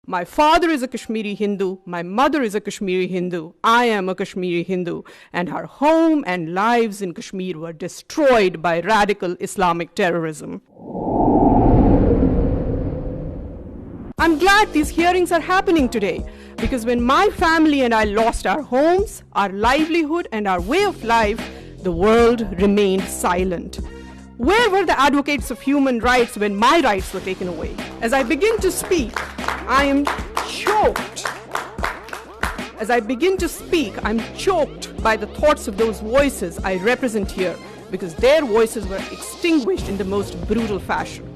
My father is a Kashmiri Hindu, my mother is a Kashmiri Hindu, I am a Kashmiri Hindu, and our home and lives in Kashmir were destroyed by radical Islamic terrorism. I'm glad these hearings are happening today, because when my family and I lost our homes, our livelihood, and our way of life, the world remained silent. Where were the advocates of human rights when my rights were taken away? As I begin to speak, I am choked. As I begin to speak, I'm choked by the thoughts of those voices I represent here, because their voices were extinguished in the most brutal fashion.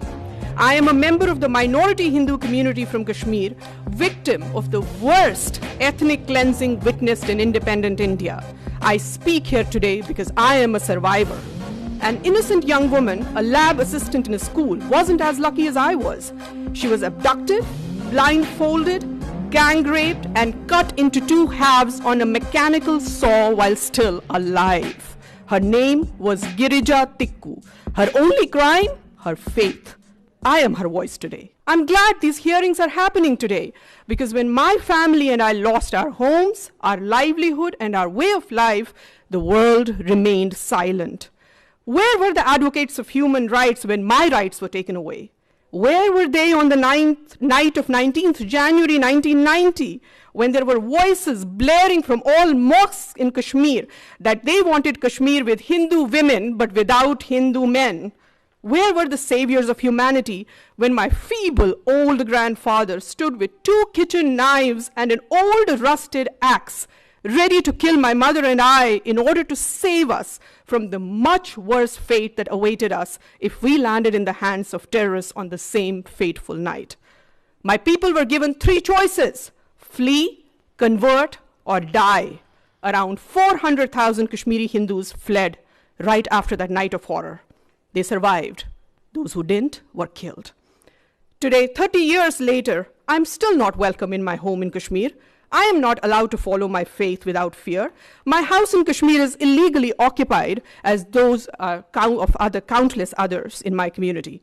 I am a member of the minority Hindu community from Kashmir, victim of the worst ethnic cleansing witnessed in independent India. I speak here today because I am a survivor. An innocent young woman, a lab assistant in a school, wasn't as lucky as I was. She was abducted, blindfolded, gang raped, and cut into two halves on a mechanical saw while still alive. Her name was Girija Tikku. Her only crime? Her faith. I am her voice today. I'm glad these hearings are happening today, because when my family and I lost our homes, our livelihood, and our way of life, the world remained silent. Where were the advocates of human rights when my rights were taken away? Where were they on the night of 19th January 1990, when there were voices blaring from all mosques in Kashmir that they wanted Kashmir with Hindu women but without Hindu men? Where were the saviors of humanity when my feeble old grandfather stood with two kitchen knives and an old rusted axe, ready to kill my mother and I in order to save us from the much worse fate that awaited us if we landed in the hands of terrorists on the same fateful night? My people were given three choices: flee, convert, or die. Around 400,000 Kashmiri Hindus fled right after that night of horror. They survived. Those who didn't were killed. Today, 30 years later, I'm still not welcome in my home in Kashmir. I am not allowed to follow my faith without fear. My house in Kashmir is illegally occupied, as those of countless others in my community.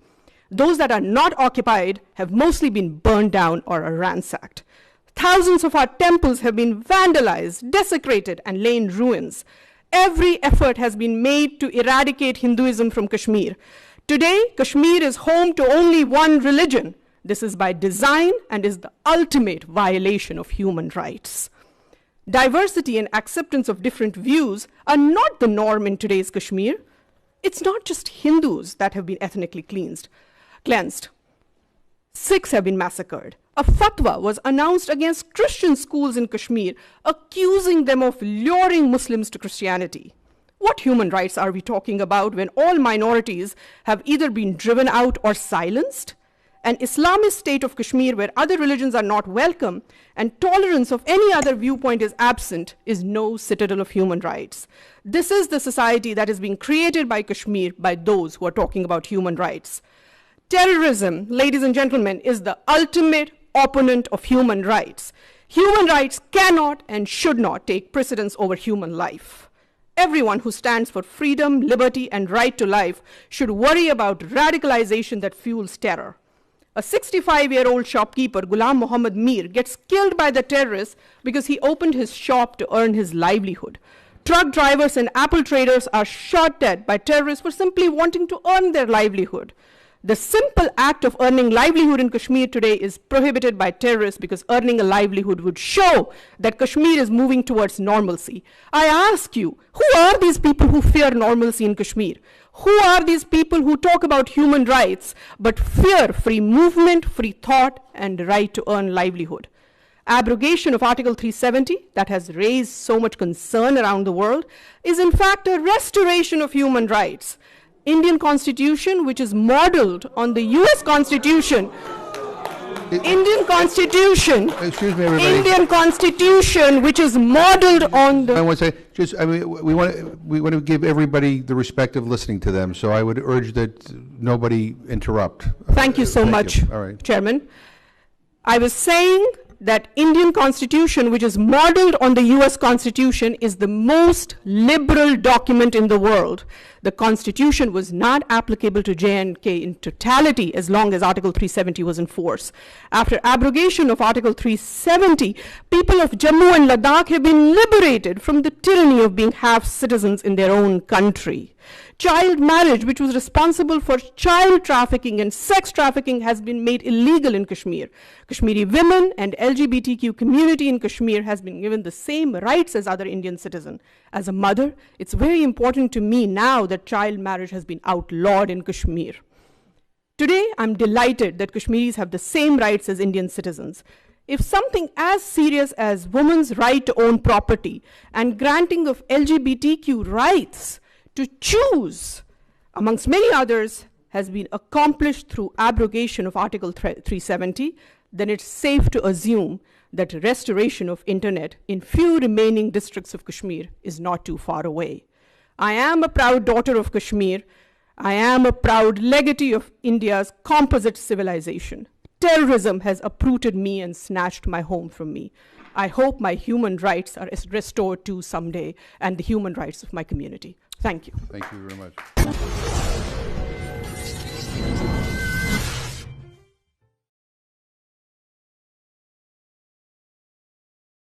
Those that are not occupied have mostly been burned down or are ransacked. Thousands of our temples have been vandalized, desecrated, and lay in ruins. Every effort has been made to eradicate Hinduism from Kashmir. Today, Kashmir is home to only one religion. This is by design and is the ultimate violation of human rights. Diversity and acceptance of different views are not the norm in today's Kashmir. It's not just Hindus that have been ethnically cleansed. Sikhs have been massacred. A fatwa was announced against Christian schools in Kashmir, accusing them of luring Muslims to Christianity. What human rights are we talking about when all minorities have either been driven out or silenced? An Islamist state of Kashmir where other religions are not welcome and tolerance of any other viewpoint is absent is no citadel of human rights. This is the society that is being created by Kashmir by those who are talking about human rights. Terrorism, ladies and gentlemen, is the ultimate opponent of human rights. Human rights cannot and should not take precedence over human life. Everyone who stands for freedom, liberty, and right to life should worry about radicalization that fuels terror. A 65-year-old shopkeeper, Ghulam Muhammad Mir, gets killed by the terrorists because he opened his shop to earn his livelihood. Truck drivers and apple traders are shot dead by terrorists for simply wanting to earn their livelihood. The simple act of earning livelihood in Kashmir today is prohibited by terrorists because earning a livelihood would show that Kashmir is moving towards normalcy. I ask you, who are these people who fear normalcy in Kashmir? Who are these people who talk about human rights but fear free movement, free thought, and the right to earn livelihood? Abrogation of Article 370, that has raised so much concern around the world, is in fact a restoration of human rights. Indian Constitution, which is modeled on the US Constitution. Indian Constitution. Excuse me, everybody. Indian Constitution, which is modeled on the. I want to say, we want to give everybody the respect of listening to them. So I would urge that nobody interrupt. Thank you so much, All right. Chairman. I was saying that Indian Constitution, which is modeled on the US Constitution, is the most liberal document in the world. The Constitution was not applicable to J&K in totality as long as Article 370 was in force. After abrogation of Article 370, people of Jammu and Ladakh have been liberated from the tyranny of being half citizens in their own country. Child marriage, which was responsible for child trafficking and sex trafficking, has been made illegal in Kashmir. Kashmiri women and LGBTQ community in Kashmir has been given the same rights as other Indian citizens. As a mother, it's very important to me now that child marriage has been outlawed in Kashmir. Today, I'm delighted that Kashmiris have the same rights as Indian citizens. If something as serious as women's right to own property and granting of LGBTQ rights to choose, amongst many others, has been accomplished through abrogation of Article 370, then it's safe to assume that restoration of internet in few remaining districts of Kashmir is not too far away. I am a proud daughter of Kashmir. I am a proud legatee of India's composite civilization. Terrorism has uprooted me and snatched my home from me. I hope my human rights are restored too someday, and the human rights of my community. Thank you. Thank you very much.